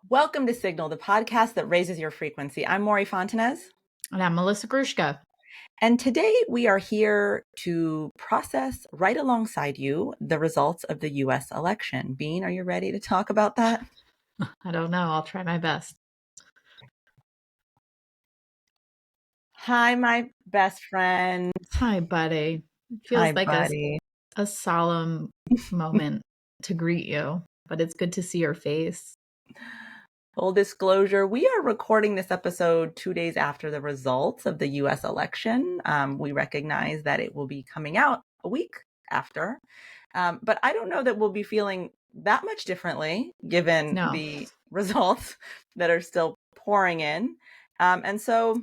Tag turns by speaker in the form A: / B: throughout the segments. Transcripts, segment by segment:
A: Welcome to Signal, the podcast that raises your frequency. I'm Mory Fontanez.
B: And I'm Melissa Grushka.
A: And today we are here to process right alongside you the results of the U.S. election. Bean, are you ready to talk about that?
B: I don't know. I'll try my best.
A: Hi, my best friend.
B: Hi, buddy. It feels
A: Hi,
B: like
A: buddy.
B: a solemn moment to greet you, but it's good to see your face.
A: Full disclosure, we are recording this episode 2 days after the results of the U.S. election. We recognize that it will be coming out a week after. But I don't know that we'll be feeling that much differently given the results that are still pouring in. And so,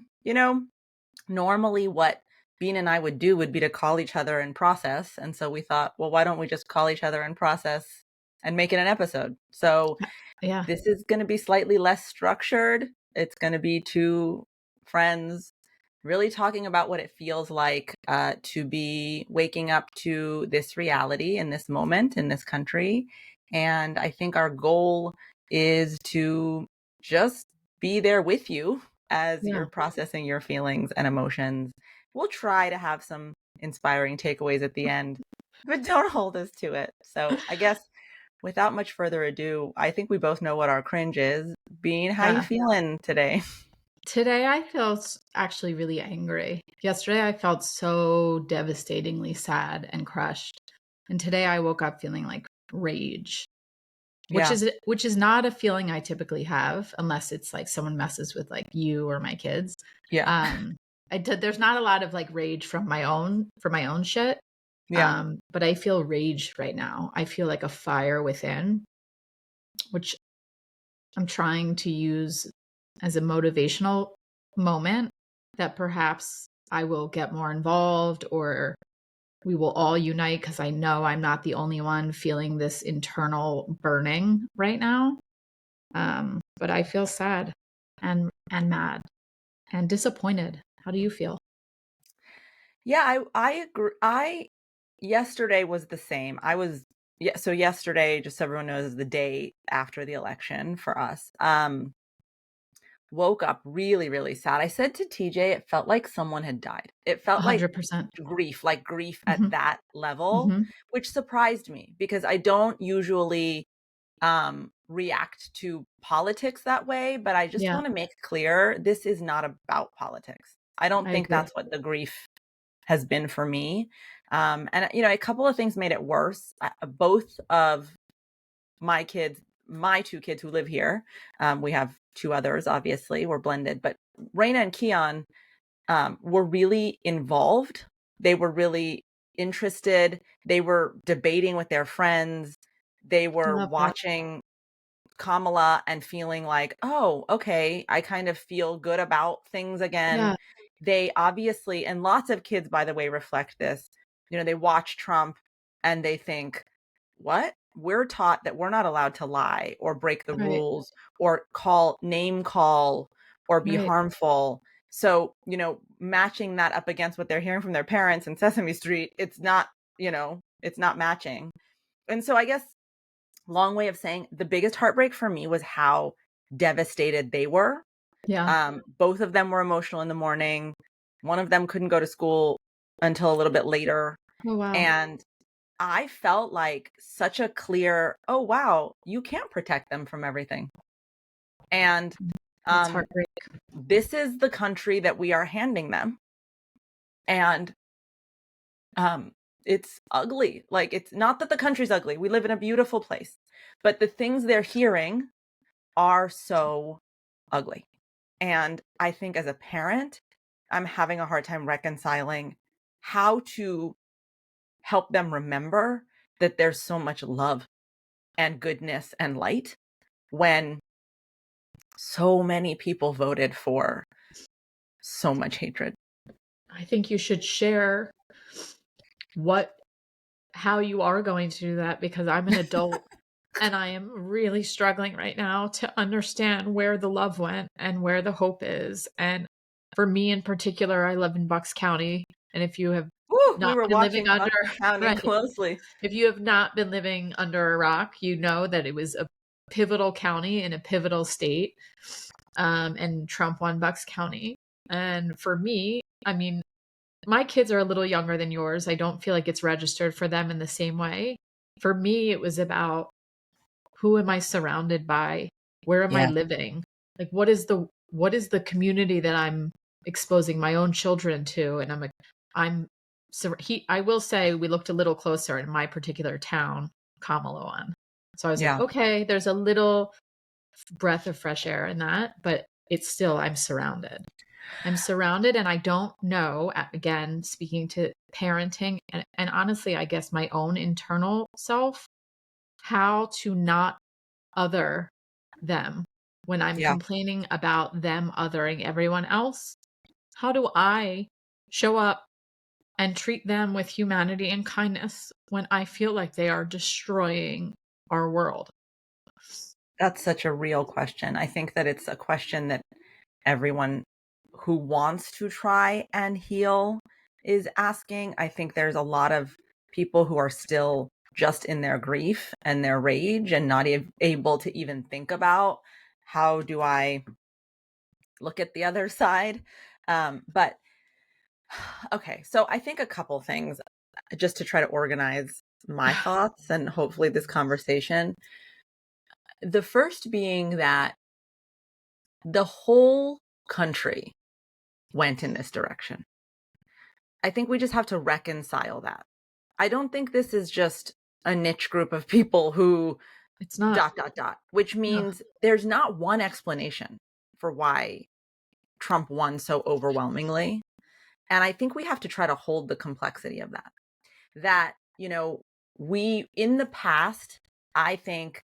A: normally what Bean and I would do would be to call each other and process. And so we thought, well, why don't we just call each other and process and make it an episode? So this is going to be slightly less structured. It's going to be two friends really talking about what it feels like to be waking up to this reality in this moment in this country. And I think our goal is to just be there with you as you're processing your feelings and emotions. We'll try to have some inspiring takeaways at the end, but don't hold us to it. So I guess without much further ado, I think we both know what our cringe is. Bean, how you feeling today?
B: Today I feel actually really angry. Yesterday I felt so devastatingly sad and crushed. And today I woke up feeling like rage. Which is not a feeling I typically have unless it's like someone messes with like you or my kids. There's not a lot of like rage for my own shit. But I feel rage right now. I feel like a fire within, which I'm trying to use as a motivational moment that perhaps I will get more involved or we will all unite because I know I'm not the only one feeling this internal burning right now. But I feel sad and mad and disappointed. How do you feel?
A: Yeah, I agree. Yesterday was the same. So yesterday, just so everyone knows, is the day after the election for us. Woke up really, really sad. I said to TJ, it felt like someone had died. It felt
B: 100%.
A: like grief at that level, which surprised me because I don't usually react to politics that way, but I just want to make clear this is not about politics. I don't think that's what the grief has been for me. And a couple of things made it worse. Both of my two kids who live here, we have two others, obviously, we're blended, but Raina and Keon were really involved. They were really interested. They were debating with their friends. They were watching Kamala and feeling like, oh, okay, I kind of feel good about things again. They obviously, and lots of kids, by the way, reflect this. They watch Trump and they think, what? We're taught that we're not allowed to lie or break the rules or name call or be harmful. So, matching that up against what they're hearing from their parents in Sesame Street, it's not matching. And so I guess long way of saying the biggest heartbreak for me was how devastated they were. Both of them were emotional in the morning. One of them couldn't go to school until a little bit later.
B: Oh, wow.
A: And I felt like such a clear, oh, wow, you can't protect them from everything. And this is the country that we are handing them. And it's ugly. Like, it's not that the country's ugly. We live in a beautiful place. But the things they're hearing are so ugly. And I think as a parent, I'm having a hard time reconciling how to help them remember that there's so much love and goodness and light when so many people voted for so much hatred.
B: I think you should share how you are going to do that, because I'm an adult and I am really struggling right now to understand where the love went and where the hope is. And for me in particular, I live in Bucks County. And if you have not been living under
A: closely,
B: if you have not been living under a rock, you know that it was a pivotal county in a pivotal state. And Trump won Bucks County. And for me, I mean, my kids are a little younger than yours. I don't feel like it's registered for them in the same way. For me, it was about who am I surrounded by? Where am I
A: Yeah.
B: living? Like what is the community that I'm exposing my own children to? And I'm so I will say we looked a little closer in my particular town, Kamala won. So I was like,
A: Yeah.
B: okay, there's a little breath of fresh air in that, but it's still I'm surrounded. I'm surrounded, and I don't know, again, speaking to parenting and honestly, I guess my own internal self, how to not other them when I'm
A: Yeah.
B: complaining about them othering everyone else. How do I show up and treat them with humanity and kindness when I feel like they are destroying our world?
A: That's such a real question. I think that it's a question that everyone who wants to try and heal is asking. I think there's a lot of people who are still just in their grief and their rage and not able to even think about how do I look at the other side. But okay, so I think a couple things just to try to organize my thoughts and hopefully this conversation. The first being that the whole country went in this direction. I think we just have to reconcile that. I don't think this is just a niche group of people who
B: It's not.
A: dot, dot, dot, which
B: No.
A: means there's not one explanation for why Trump won so overwhelmingly. And I think we have to try to hold the complexity of that. That, we in the past, I think,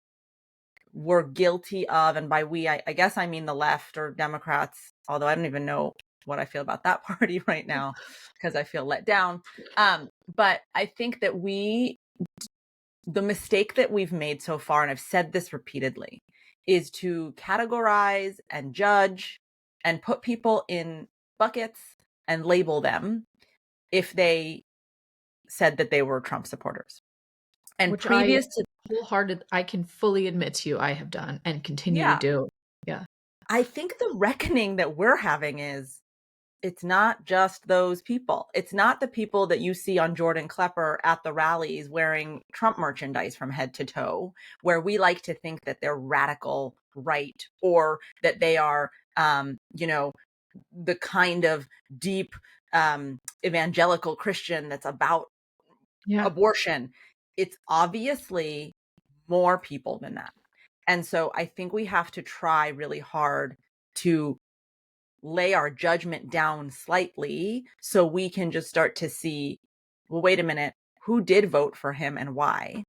A: were guilty of, and by we, I guess I mean the left or Democrats, although I don't even know what I feel about that party right now because I feel let down. But I think that the mistake that we've made so far, and I've said this repeatedly, is to categorize and judge and put people in buckets and label them if they said that they were Trump supporters. And
B: Which I
A: previous to,
B: I can fully admit to you I have done and continue to
A: yeah,
B: do. Yeah.
A: I think the reckoning that we're having is it's not just those people. It's not the people that you see on Jordan Klepper at the rallies wearing Trump merchandise from head to toe, where we like to think that they're radical right or that they are, the kind of deep evangelical Christian that's about
B: Yeah.
A: abortion. It's obviously more people than that. And so I think we have to try really hard to lay our judgment down slightly so we can just start to see, well, wait a minute, who did vote for him and why?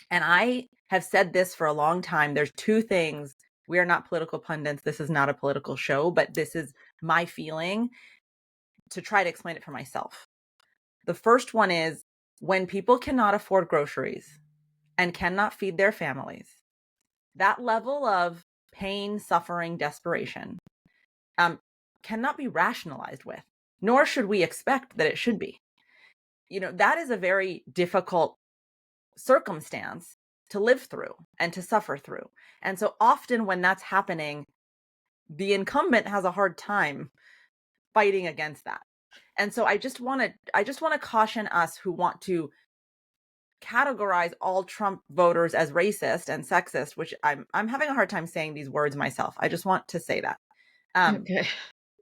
A: And I have said this for a long time. There's two things. We are not political pundits. This is not a political show, but this is my feeling to try to explain it for myself. The first one is when people cannot afford groceries and cannot feed their families, that level of pain, suffering, desperation cannot be rationalized with, nor should we expect that it should be. That is a very difficult circumstance to live through and to suffer through. And so often when that's happening, the incumbent has a hard time fighting against that. And so I just want to caution us who want to categorize all Trump voters as racist and sexist, which I'm having a hard time saying these words myself. I just want to say that.
B: Okay.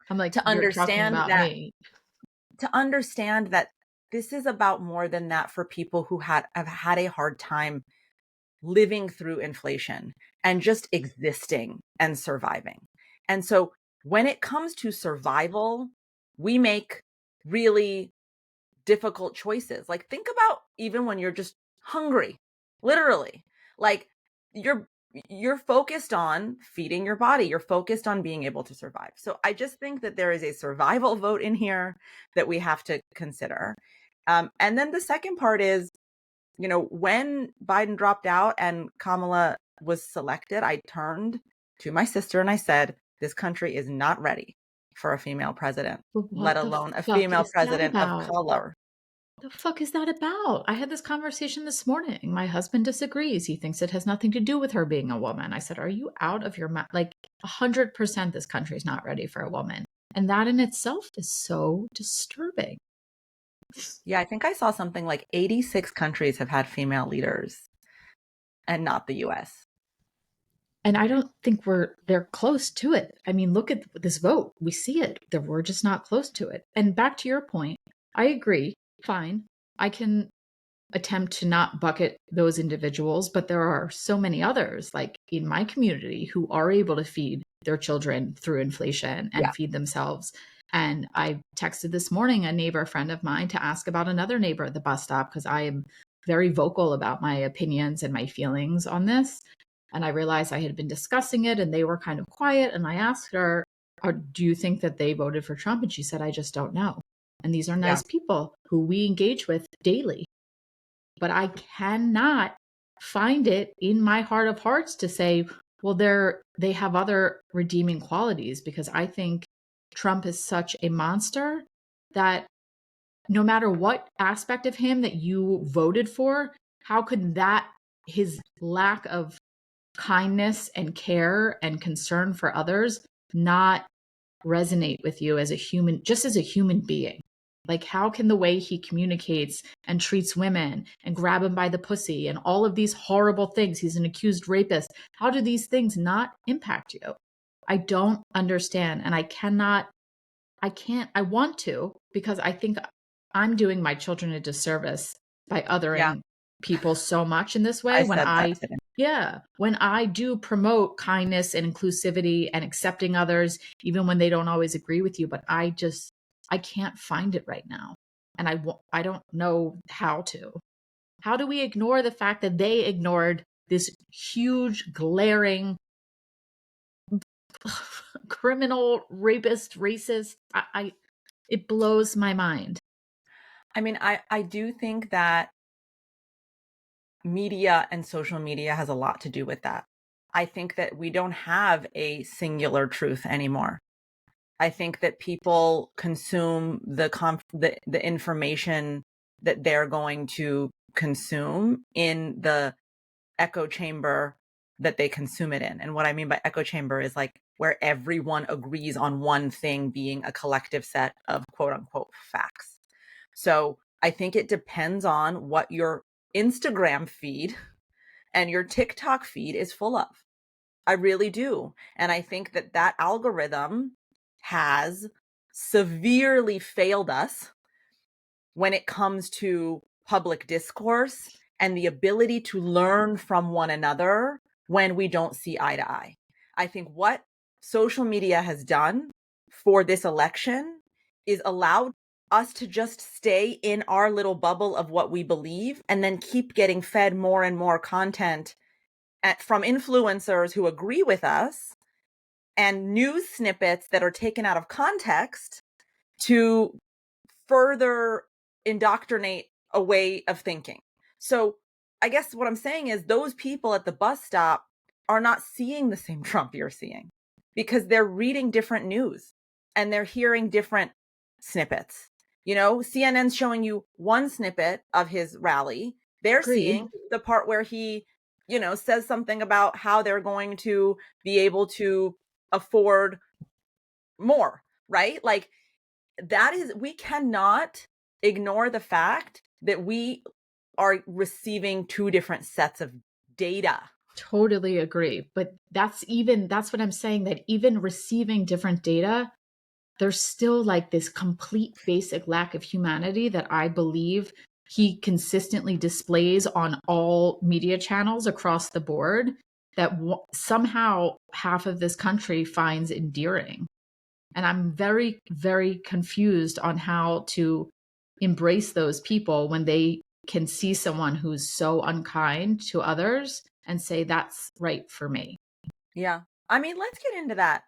B: I'm like,
A: To
B: you're talking
A: understand
B: about
A: that
B: me.
A: this is about more than that for people who have had a hard time living through inflation and just existing and surviving. And so when it comes to survival, we make really difficult choices. Like think about even when you're just hungry, literally. Like you're focused on feeding your body. You're focused on being able to survive. So I just think that there is a survival vote in here that we have to consider. And then the second part is, when Biden dropped out and Kamala was selected, I turned to my sister and I said, this country is not ready for a female president,
B: But
A: let
B: what the
A: alone a
B: fuck
A: female
B: is that
A: president of
B: about?
A: color.
B: The fuck is that about? I had this conversation this morning. My husband disagrees. He thinks it has nothing to do with her being a woman. I said, "Are you out of your mind? Like 100% this country's not ready for a woman." And that in itself is so disturbing.
A: Yeah, I think I saw something like 86 countries have had female leaders and not the US.
B: And I don't think they're close to it. I mean, look at this vote. We see it. That we're just not close to it. And back to your point, I agree. Fine. I can attempt to not bucket those individuals, but there are so many others, like in my community, who are able to feed their children through inflation
A: Yeah.
B: and feed themselves. And I texted this morning a neighbor friend of mine to ask about another neighbor at the bus stop because I am very vocal about my opinions and my feelings on this. And I realized I had been discussing it and they were kind of quiet. And I asked her, "Do you think that they voted for Trump?" And she said, "I just don't know." And these are
A: Yeah.
B: nice people who we engage with daily. But I cannot find it in my heart of hearts to say, well, they have other redeeming qualities, because I think Trump is such a monster that no matter what aspect of him that you voted for, how could that, his lack of kindness and care and concern for others, not resonate with you as a human, just as a human being? Like, how can the way he communicates and treats women and grab him by the pussy and all of these horrible things, he's an accused rapist, how do these things not impact you? I don't understand. And I want to, because I think I'm doing my children a disservice by
A: Yeah.
B: othering people so much in this way
A: I
B: when
A: said that
B: I
A: today.
B: yeah, when I do promote kindness and inclusivity and accepting others, even when they don't always agree with you, but I can't find it right now. And I don't know how to. How do we ignore the fact that they ignored this huge, glaring, criminal, rapist, racist? It blows my mind.
A: I mean, I do think that media and social media has a lot to do with that. I think that we don't have a singular truth anymore. I think that people consume the information that they're going to consume in the echo chamber that they consume it in. And what I mean by echo chamber is like where everyone agrees on one thing being a collective set of quote unquote facts. So I think it depends on what your Instagram feed and your TikTok feed is full of. I really do. And I think that that algorithm has severely failed us when it comes to public discourse and the ability to learn from one another when we don't see eye to eye. I think what social media has done for this election is allowed us to just stay in our little bubble of what we believe and then keep getting fed more and more content from influencers who agree with us and news snippets that are taken out of context to further indoctrinate a way of thinking. So I guess what I'm saying is those people at the bus stop are not seeing the same Trump you're seeing because they're reading different news and they're hearing different snippets. You know, CNN's showing you one snippet of his rally. They're
B: Agreed.
A: seeing the part where he, you know, says something about how they're going to be able to afford more, right? Like that is, we cannot ignore the fact that we are receiving two different sets of data.
B: Totally agree. But that's what I'm saying, that even receiving different data, there's still like this complete basic lack of humanity that I believe he consistently displays on all media channels across the board, that somehow half of this country finds endearing. And I'm very, very confused on how to embrace those people when they can see someone who's so unkind to others and say, that's right for me.
A: Yeah. I mean, let's get into that.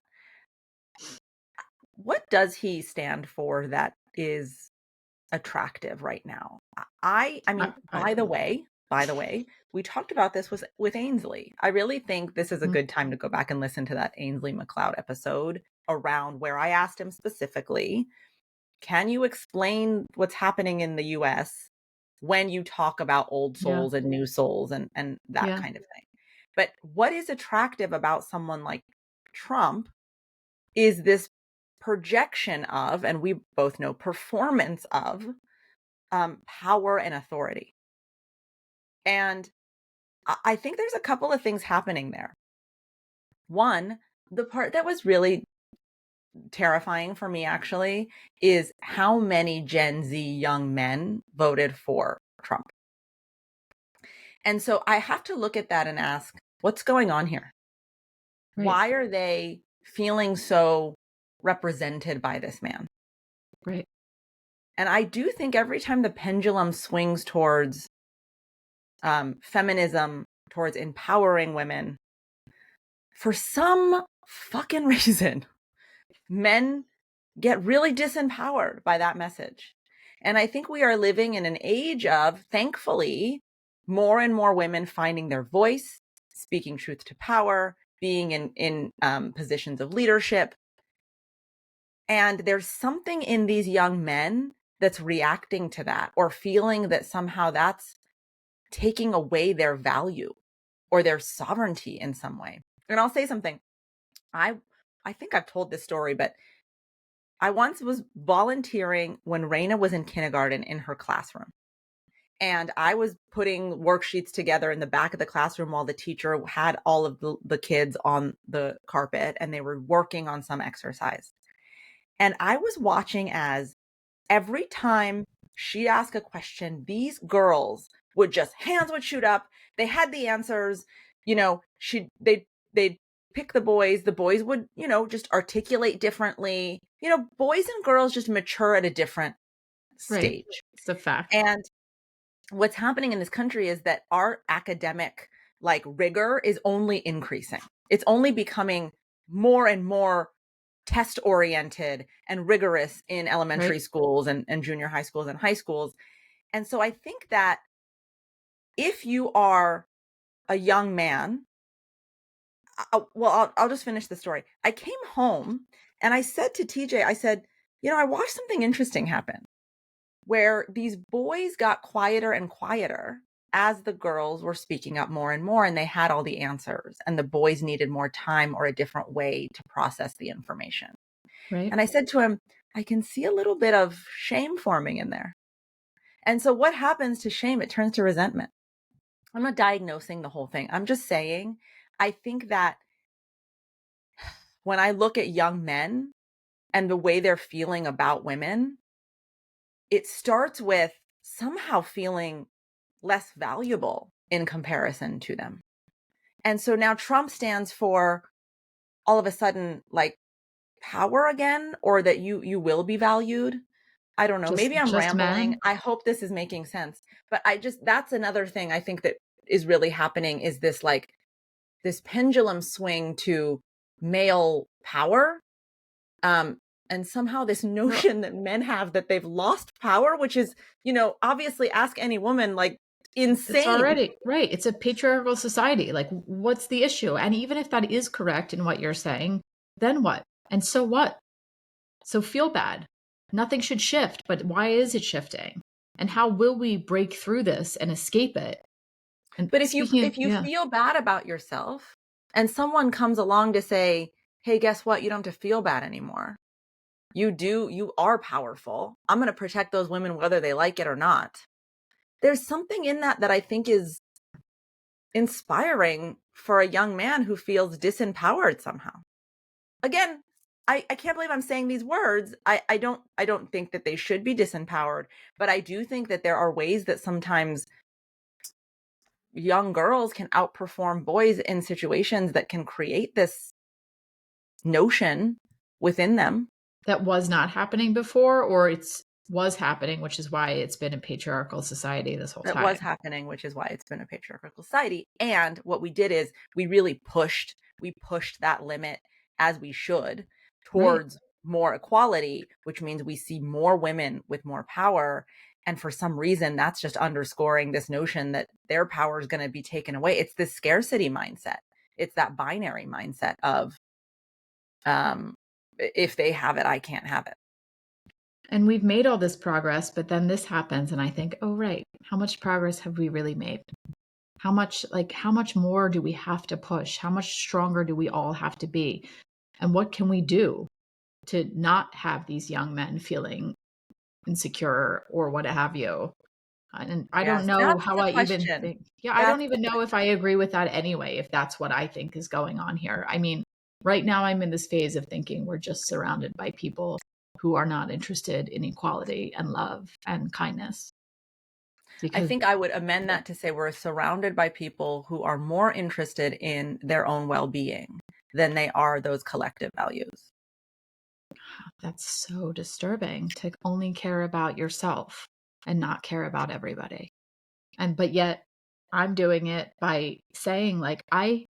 A: What does he stand for that is attractive right now? I mean,
B: I
A: by the way, we talked about this with Ainsley. I really think this is a
B: Mhm.
A: good time to go back and listen to that Ainsley McLeod episode around where I asked him specifically, can you explain what's happening in the US when you talk about old
B: Yeah.
A: souls and new souls and that
B: Yeah.
A: kind of thing? But what is attractive about someone like Trump is this projection of, and we both know, performance of power and authority. And I think there's a couple of things happening there. One, the part that was really terrifying for me actually is how many Gen Z young men voted for Trump. And so I have to look at that and ask, what's going on here?
B: Right.
A: Why are they feeling so represented by this man?
B: Right.
A: And I do think every time the pendulum swings towards feminism, towards empowering women, for some fucking reason, men get really disempowered by that message. And I think we are living in an age of, thankfully, more and more women finding their voice, speaking truth to power, being in positions of leadership. And there's something in these young men that's reacting to that or feeling that somehow that's taking away their value or their sovereignty in some way. And I'll say something. I think I've told this story, but I once was volunteering when Raina was in kindergarten in her classroom. And I was putting worksheets together in the back of the classroom while the teacher had all of the kids on the carpet and they were working on some exercise. And I was watching as every time she asked a question, these girls would just hands would shoot up. They had the answers. You know, they'd pick the boys would, just articulate differently. Boys and girls just mature at a different
B: Right.
A: stage.
B: It's a fact.
A: And what's happening in this country is that our academic rigor is only increasing. It's only becoming more and more test oriented and rigorous in elementary
B: Right.
A: schools and junior high schools and high schools. And so I think that if you are a young man, I'll just finish the story. I came home and I said to TJ, I said, I watched something interesting happen where these boys got quieter and quieter as the girls were speaking up more and more and they had all the answers and the boys needed more time or a different way to process the information.
B: Right.
A: And I said to him, I can see a little bit of shame forming in there. And so what happens to shame? It turns to resentment. I'm not diagnosing the whole thing. I'm just saying, I think that when I look at young men and the way they're feeling about women, it starts with somehow feeling less valuable in comparison to them. And so now Trump stands for all of a sudden power again, or that you will be valued. I don't know. Maybe I'm
B: Just
A: rambling.
B: men.
A: I hope this is making sense. But that's another thing I think that is really happening is this pendulum swing to male power. And somehow this
B: Well,
A: notion that men have that they've lost power, which is, obviously ask any woman,
B: it's
A: insane.
B: already right. It's a patriarchal society. Like, what's the issue? And even if that is correct in what you're saying, then what? And so what? So feel bad. Nothing should shift, but why is it shifting? And how will we break through this and escape it? And
A: But
B: speaking,
A: if you
B: yeah,
A: feel bad about yourself and someone comes along to say, hey, guess what? You don't have to feel bad anymore. You are powerful. I'm going to protect those women whether they like it or not. There's something in that I think is inspiring for a young man who feels disempowered somehow. Again, I can't believe I'm saying these words. I don't think that they should be disempowered, but I do think that there are ways that sometimes young girls can outperform boys in situations that can create this notion within them.
B: that was not happening before, or it's was happening, which is why it's been a patriarchal society this whole
A: That
B: time.
A: was happening, which is why it's been a patriarchal society. And what we did is we pushed that limit, as we should,
B: Right.
A: towards more equality, which means we see more women with more power. And for some reason, that's just underscoring this notion that their power is going to be taken away. It's this scarcity mindset. It's that binary mindset of, if they have it, I can't have it.
B: And we've made all this progress, but then this happens and I think, "Oh, right. How much progress have we really made? How much more do we have to push? How much stronger do we all have to be? And what can we do to not have these young men feeling insecure or what have you?" And I don't
A: Yes,
B: know
A: that's
B: how
A: the
B: I even
A: question.
B: think, yeah, I don't
A: That's the
B: even know if I
A: question.
B: agree with that anyway, if that's what I think is going on here. I mean, right now I'm in this phase of thinking we're just surrounded by people who are not interested in equality and love and kindness
A: I
B: because
A: think I would amend that to say we're surrounded by people who are more interested in their own well-being than they are those collective values.
B: that's so disturbing to only care about yourself and not care about everybody. But yet I'm doing it by saying like I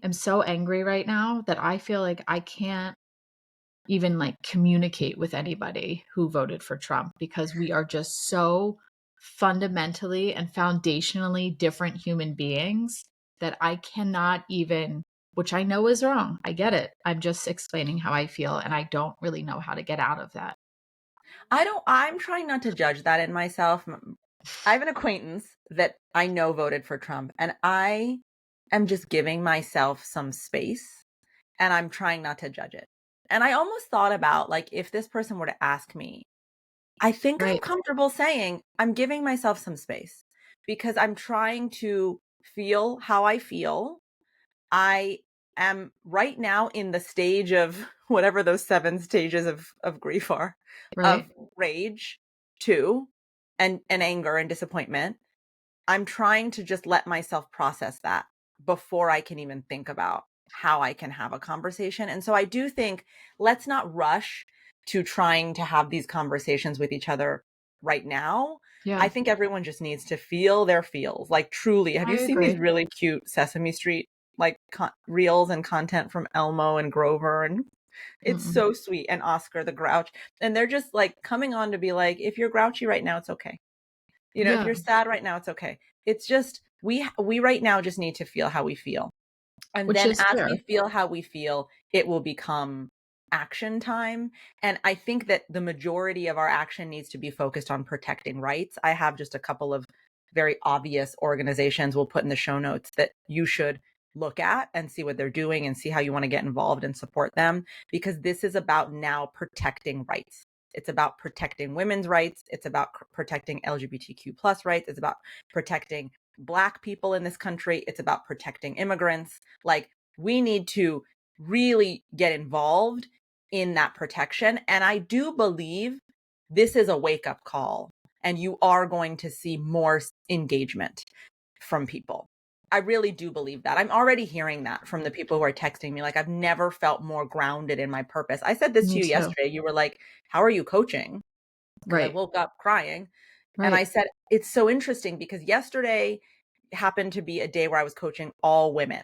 B: am so angry right now that I feel like I can't even like communicate with anybody who voted for Trump because we are just so fundamentally and foundationally different human beings that I cannot even, which I know is wrong. I get it. I'm just explaining how I feel and I don't really know how to get out of that.
A: I'm trying not to judge that in myself. I have an acquaintance that I know voted for Trump, and I am just giving myself some space and I'm trying not to judge it. And I almost thought about like if this person were to ask me, I think I'm
B: Right.
A: comfortable saying I'm giving myself some space because I'm trying to feel how I feel. I am right now in the stage of whatever those 7 stages of grief are, of
B: Right.
A: rage, too, and anger and disappointment. I'm trying to just let myself process that before I can even think about how I can have a conversation. And so I do think let's not rush to trying to have these conversations with each other right now. I
B: Yeah.
A: think everyone just needs to feel their feels. Like truly, have
B: I
A: you seen these
B: agree.
A: really cute Sesame Street like reels and content from Elmo and Grover, and it's
B: Mm-mm.
A: so sweet, and Oscar the Grouch, and they're just like coming on to be like, if you're grouchy right now, it's okay. If
B: Yeah.
A: you're sad right now, it's okay. It's just we right now just need to feel how we feel. And
B: Which
A: then
B: is
A: as
B: fair.
A: we feel how we feel, it will become action time. And I think that the majority of our action needs to be focused on protecting rights. I have just a couple of very obvious organizations we'll put in the show notes that you should look at and see what they're doing and see how you want to get involved and support them, because this is about now protecting rights. It's about protecting women's rights. It's about protecting LGBTQ plus rights. It's about protecting Black people in this country. It's about protecting immigrants. Like, we need to really get involved in that protection. And I do believe this is a wake up call, and you are going to see more engagement from people. I really do believe that. I'm already hearing that from the people who are texting me. Like, I've never felt more grounded in my purpose. I said this to
B: Me
A: you
B: too.
A: yesterday. You were like, how are you coaching? Because I
B: Right.
A: woke up crying. And I
B: Right.
A: said, it's so interesting because yesterday happened to be a day where I was coaching all women,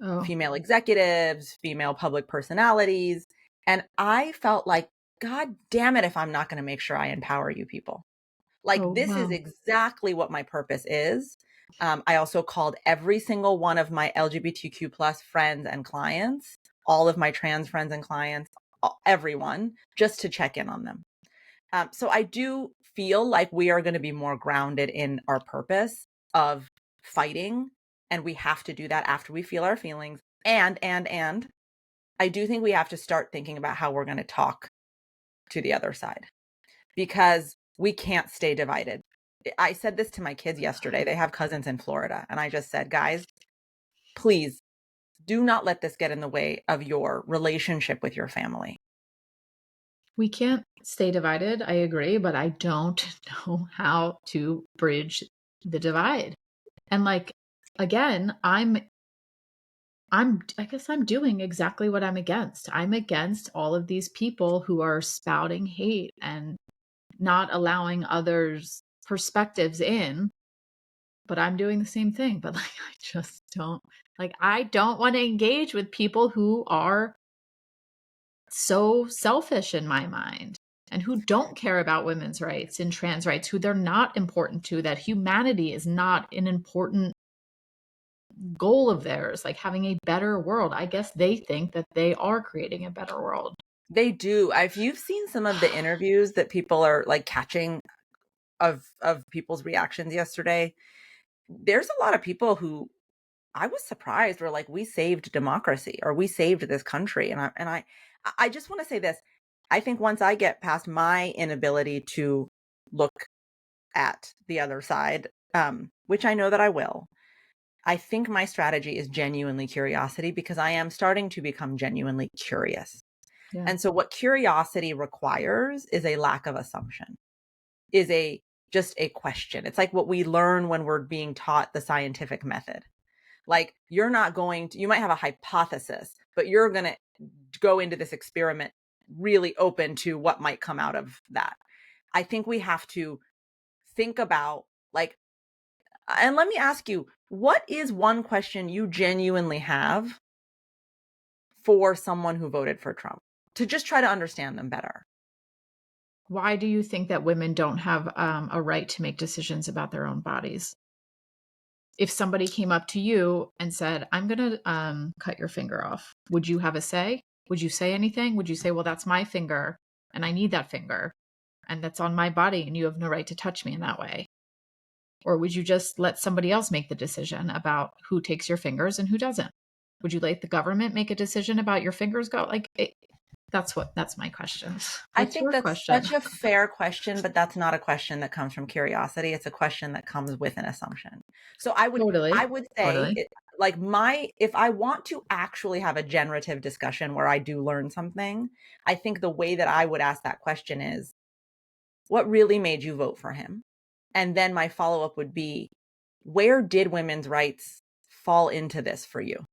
B: Oh.
A: female executives, female public personalities. And I felt like, God damn it, if I'm not going to make sure I empower you people.
B: Oh,
A: Like, this is
B: wow.
A: exactly what my purpose is. I also called every single one of my LGBTQ plus friends and clients, all of my trans friends and clients, everyone, just to check in on them. So I do feel like we are going to be more grounded in our purpose of fighting. And we have to do that after we feel our feelings. And I do think we have to start thinking about how we're going to talk to the other side, because we can't stay divided. I said this to my kids yesterday. They have cousins in Florida. And I just said, guys, please do not let this get in the way of your relationship with your family.
B: We can't stay divided, I agree, but I don't know how to bridge the divide. And like again, I guess I'm doing exactly what I'm against. I'm against all of these people who are spouting hate and not allowing others' perspectives in, but I'm doing the same thing. But like I just don't I don't want to engage with people who are so selfish in my mind and who don't care about women's rights and trans rights, who they're not important to, that humanity is not an important goal of theirs, like having a better world. I guess they think that they are creating a better world.
A: They do. If you've seen some of the interviews that people are like catching of people's reactions yesterday, there's a lot of people who I was surprised were like, we saved democracy or we saved this country. And I just want to say this. I think once I get past my inability to look at the other side, which I know that I will, I think my strategy is genuinely curiosity because I am starting to become genuinely curious.
B: Yeah.
A: And so what curiosity requires is a lack of assumption, is a just a question. It's like what we learn when we're being taught the scientific method. Like you're not going to, you might have a hypothesis, but you're going to go into this experiment really open to what might come out of that. I think we have to think about like, and let me ask you, what is one question you genuinely have for someone who voted for Trump to just try to understand them better?
B: Why do you think that women don't have a right to make decisions about their own bodies? If somebody came up to you and said, I'm going to cut your finger off, would you have a say? Would you say anything? Would you say, well, that's my finger and I need that finger and that's on my body and you have no right to touch me in that way? Or would you just let somebody else make the decision about who takes your fingers and who doesn't? Would you let the government make a decision about your fingers go? That's my question.
A: I
B: What's
A: think
B: your
A: that's
B: question?
A: such a fair question, but that's not a question that comes from curiosity. It's a question that comes with an assumption. So I
B: Totally.
A: would say
B: Totally.
A: like if I want to actually have a generative discussion where I do learn something, I think the way that I would ask that question is, what really made you vote for him? And then my follow-up would be, where did women's rights fall into this for you?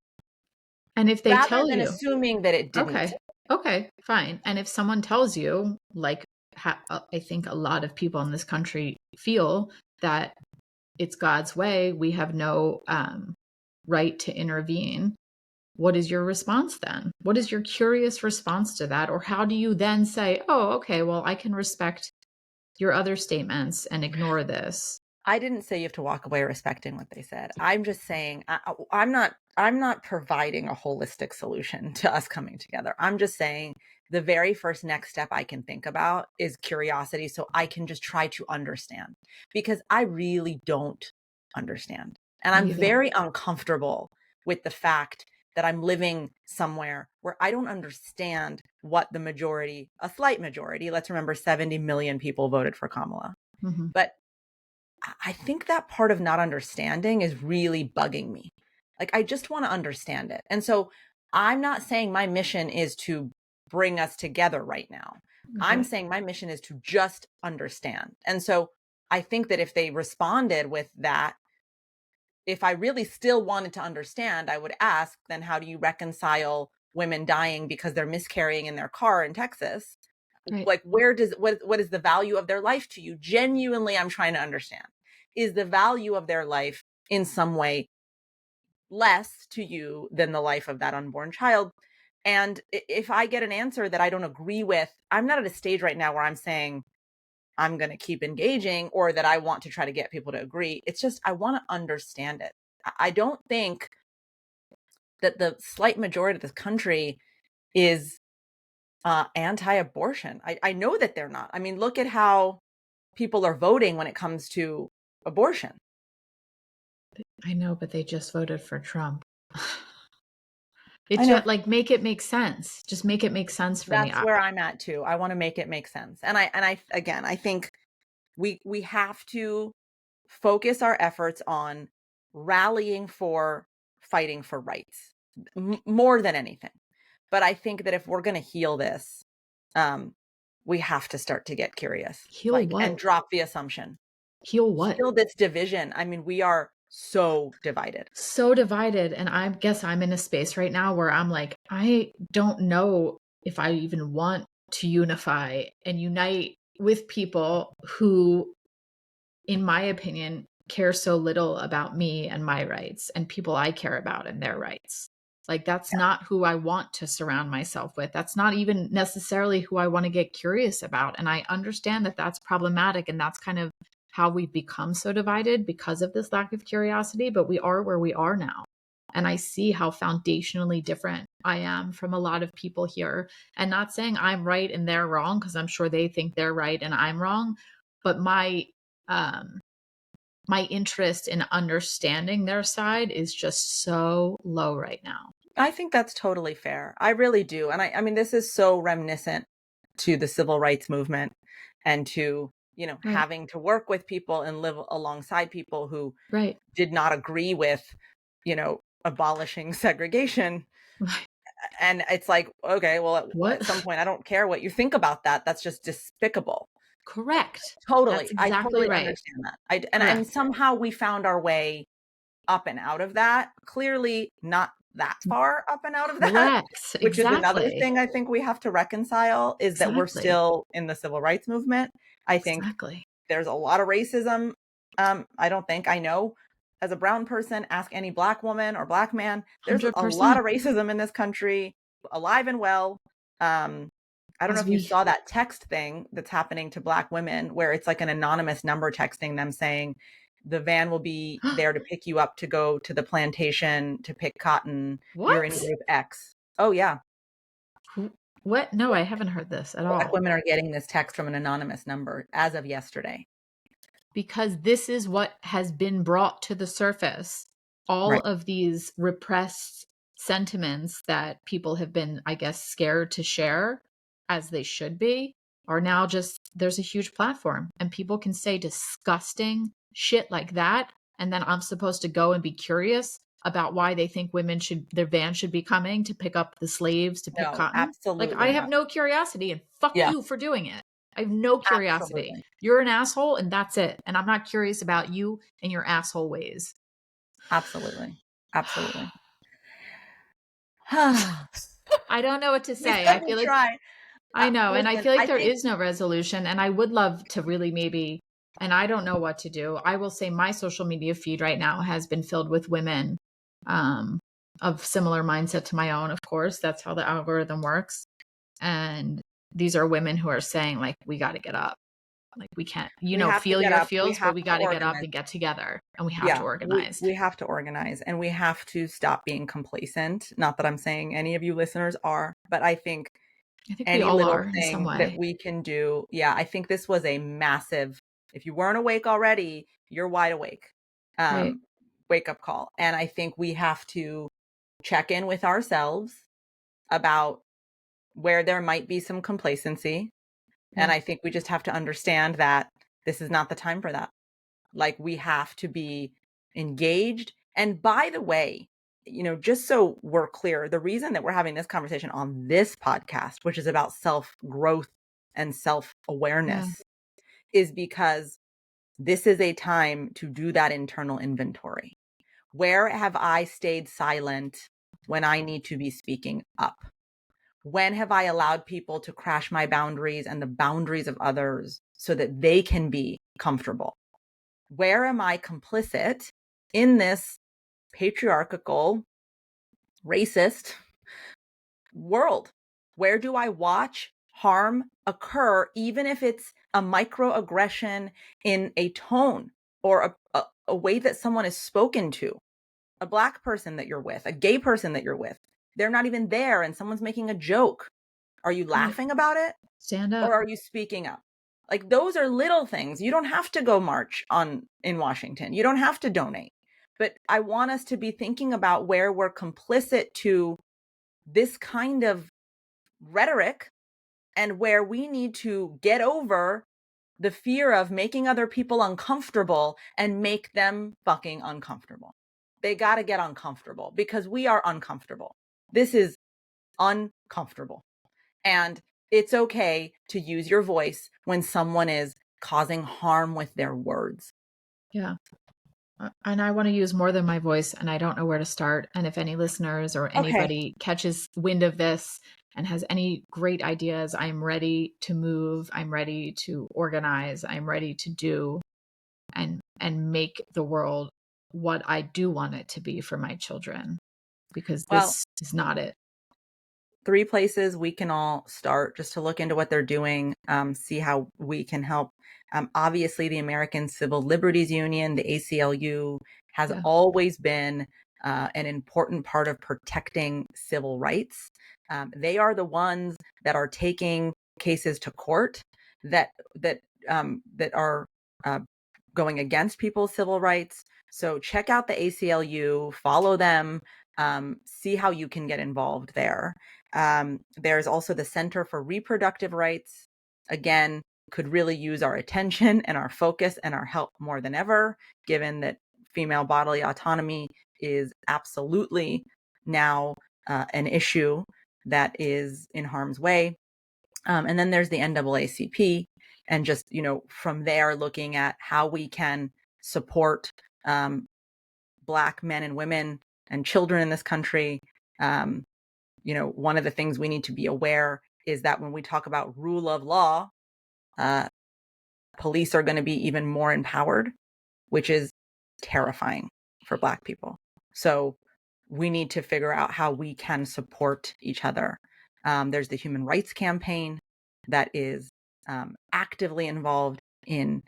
B: And if they
A: Rather
B: tell
A: than
B: you,
A: assuming that it didn't.
B: okay, okay, fine. And if someone tells you, like, I think a lot of people in this country feel that it's God's way, we have no right to intervene. What is your response then? What is your curious response to that? Or how do you then say, oh, okay, well, I can respect your other statements and ignore this?
A: I didn't say you have to walk away respecting what they said. I'm just saying I'm not providing a holistic solution to us coming together. I'm just saying the very first next step I can think about is curiosity so I can just try to understand because I really don't understand. And I'm
B: Me either.
A: very uncomfortable with the fact that I'm living somewhere where I don't understand what the majority, a slight majority, let's remember 70 million people voted for Kamala.
B: Mm-hmm.
A: But I think that part of not understanding is really bugging me. Like, I just want to understand it. And so I'm not saying my mission is to bring us together right now. I'm
B: Okay.
A: saying my mission is to just understand. And so I think that if they responded with that, if I really still wanted to understand, I would ask, then how do you reconcile women dying because they're miscarrying in their car in Texas?
B: Right.
A: Like what is the value of their life to you? Genuinely, I'm trying to understand. Is the value of their life in some way less to you than the life of that unborn child? And if I get an answer that I don't agree with, I'm not at a stage right now where I'm saying I'm going to keep engaging or that I want to try to get people to agree. It's just I want to understand it. I don't think that the slight majority of this country is anti-abortion. I know that they're not. I mean, look at how people are voting when it comes to abortion.
B: I know, but they just voted for Trump.
A: I
B: It's
A: know.
B: just like make it make sense. Just make it make sense for me.
A: That's where I'm at too. I want to make it make sense. And I again, I think we have to focus our efforts on rallying for fighting for rights more than anything. But I think that if we're going to heal this, um, we have to start to get curious,
B: Heal
A: like,
B: what?
A: and drop the assumption.
B: Heal what?
A: Heal this division. I mean, we are so divided.
B: So divided. And I guess I'm in a space right now where I'm like, I don't know if I even want to unify and unite with people who, in my opinion, care so little about me and my rights and people I care about and their rights. Like, that's not who I want to surround myself with. That's not even necessarily who I want to get curious about. And I understand that that's problematic. And that's kind of how we've become so divided because of this lack of curiosity. But we are where we are now. And I see how foundationally different I am from a lot of people here. And not saying I'm right and they're wrong, because I'm sure they think they're right and I'm wrong. But um, my interest in understanding their side is just so low right now.
A: I think that's totally fair. I really do. And I mean, this is so reminiscent to the civil rights movement and to,
B: Right.
A: having to work with people and live alongside people who
B: Right.
A: did not agree with, abolishing segregation.
B: Right.
A: And it's like, okay, well,
B: What?
A: at some point, I don't care what you think about that. That's just despicable.
B: Correct. That's
A: Totally. I
B: exactly
A: totally
B: right.
A: understand that. And
B: Correct.
A: somehow we found our way up and out of that. Clearly not that far up and out of that,
B: Correct.
A: which is another
B: Exactly.
A: thing I think we have to reconcile, is that we're
B: Exactly.
A: still in the civil rights movement. I think
B: Exactly.
A: there's a lot of racism. I know, as a brown person, ask any Black woman or Black man, there's a lot
B: 100%.
A: of racism in this country, alive and well. I don't know
B: As
A: if you
B: we
A: saw that text thing that's happening to Black women, where it's like an anonymous number texting them saying the van will be there to pick you up to go to the plantation to pick cotton. You're in
B: What?
A: group X. Oh yeah.
B: What? No, I haven't heard this at
A: Black
B: all.
A: women are getting this text from an anonymous number as of yesterday.
B: Because this is what has been brought to the surface. All
A: Right.
B: of these repressed sentiments that people have been, I guess, scared to share, as they should be, are now just, there's a huge platform and people can say disgusting shit like that. And then I'm supposed to go and be curious about why they think their van should be coming to pick up the slaves to pick
A: No,
B: cotton. Like, I
A: absolutely
B: have
A: not.
B: no curiosity, and fuck
A: Yeah,
B: you for doing it. I have no curiosity.
A: absolutely.
B: You're an asshole and that's it. And I'm not curious about you and your asshole ways.
A: Absolutely. Absolutely.
B: I don't know what to
A: We
B: say.
A: said
B: I
A: we'd
B: feel like
A: try.
B: I know. And I
A: Listen,
B: feel like
A: I
B: there
A: think
B: is no resolution. And I would love to really maybe, and I don't know what to do. I will say my social media feed right now has been filled with women um, of similar mindset to my own, of course. That's how the algorithm works. And these are women who are saying, like, we got to get up. Like, we can't,
A: we have to
B: feel
A: get
B: your
A: up. We
B: feels, but
A: have
B: we
A: to
B: got to get up
A: organize.
B: and get together and we have to
A: Yeah,
B: organize.
A: we have to organize, and we have to stop being complacent. Not that I'm saying any of you listeners are, but I think
B: I think we
A: any
B: all
A: little
B: are in some
A: thing that
B: way.
A: we can do. Yeah, I think this was a massive, if you weren't awake already, you're wide awake.
B: Right.
A: Um, Wake up call. And I think we have to check in with ourselves about where there might be some complacency. And
B: Yeah.
A: I think we just have to understand that this is not the time for that. Like, we have to be engaged. And by the way, just so we're clear, the reason that we're having this conversation on this podcast, which is about self growth and self
B: Yeah.
A: awareness, is because this is a time to do that internal inventory. Where have I stayed silent when I need to be speaking up? When have I allowed people to crash my boundaries and the boundaries of others so that they can be comfortable? Where am I complicit in this patriarchal, racist world? Where do I watch harm occur, even if it's a microaggression in a tone or a way that someone is spoken to? A Black person that you're with, a gay person that you're with, they're not even there and someone's making a joke. Are you
B: Right.
A: laughing about it?
B: Stand
A: Or
B: up.
A: are you speaking up? Like, those are little things. You don't have to go march in Washington. You don't have to donate. But I want us to be thinking about where we're complicit to this kind of rhetoric, and where we need to get over the fear of making other people uncomfortable and make them fucking uncomfortable. They got to get uncomfortable because we are uncomfortable. This is uncomfortable. And it's okay to use your voice when someone is causing harm with their words.
B: Yeah. And I want to use more than my voice, and I don't know where to start. And if any listeners or
A: Okay.
B: anybody catches wind of this and has any great ideas, I'm ready to move. I'm ready to organize. I'm ready to do and make the world what I do want it to be for my children, because
A: Well,
B: this is not it.
A: 3 places we can all start just to look into what they're doing, see how we can help. Obviously, the American Civil Liberties Union, the ACLU, has
B: Yeah.
A: always been an important part of protecting civil rights. They are the ones that are taking cases to court that are going against people's civil rights. So check out the ACLU, follow them, see how you can get involved there. There's also the Center for Reproductive Rights. Again, could really use our attention and our focus and our help more than ever, given that female bodily autonomy is absolutely now an issue that is in harm's way. And then there's the NAACP, and just, from there, looking at how we can support Black men and women and children in this country. One of the things we need to be aware is that when we talk about rule of law, police are going to be even more empowered, which is terrifying for Black people. So we need to figure out how we can support each other. There's the Human Rights Campaign that is actively involved in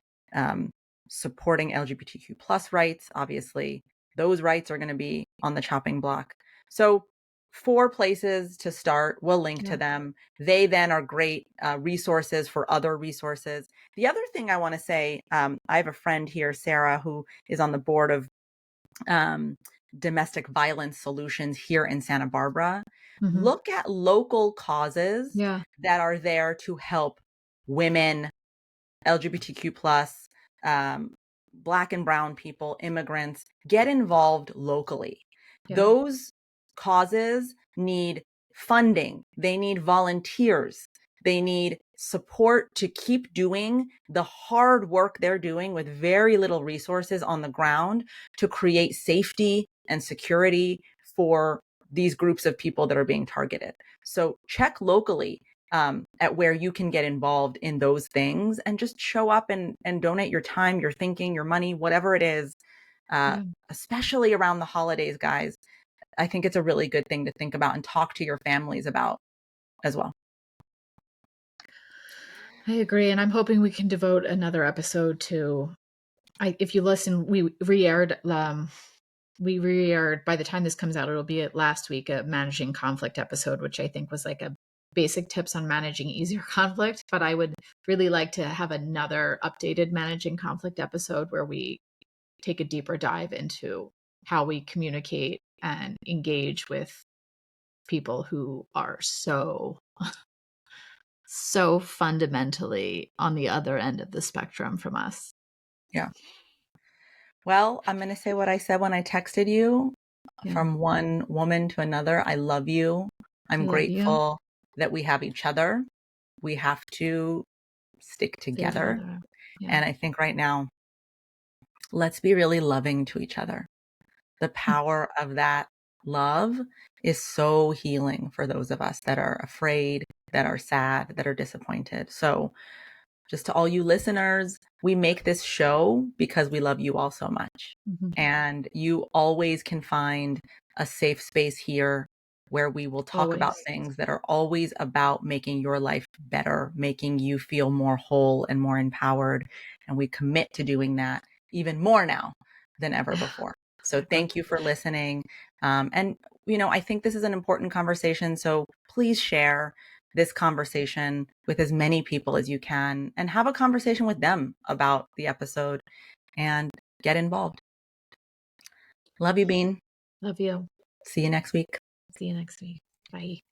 A: supporting LGBTQ plus rights. Obviously, those rights are going to be on the chopping block. So 4 places to start. We'll link to them. They then are great resources for other resources. The other thing I want to say, I have a friend here, Sarah, who is on the board of domestic violence solutions here in Santa Barbara. Look at local causes that are there to help women, LGBTQ plus, Black and brown people, immigrants, get involved locally. Those causes need funding. They need volunteers. They need support to keep doing the hard work they're doing with very little resources on the ground to create safety and security for these groups of people that are being targeted. So check locally at where you can get involved in those things, and just show up and donate your time, your thinking, your money, whatever it is, especially around the holidays, guys. I think it's a really good thing to think about and talk to your families about as well.
B: I agree. And I'm hoping we can devote another episode to, if you listen, we re-aired, by the time this comes out, it'll be last week, a managing conflict episode, which I think was like a basic tips on managing easier conflict. But I would really like to have another updated managing conflict episode where we take a deeper dive into how we communicate and engage with people who are so fundamentally on the other end of the spectrum from us.
A: Yeah. Well, I'm going to say what I said when I texted you, from one woman to another. I love you. I'm grateful that we have each other. We have to stick together. And I think right now, let's be really loving to each other. The power of that love is so healing for those of us that are afraid, that are sad, that are disappointed. So just to all you listeners, we make this show because we love you all so much. And you always can find a safe space here where we will talk about things that are always about making your life better, making you feel more whole and more empowered. And we commit to doing that even more now than ever before. So thank you for listening. And, I think this is an important conversation. So please share this conversation with as many people as you can, and have a conversation with them about the episode, and get involved. Love you, Bean.
B: Love you.
A: See you next week.
B: See you next week. Bye.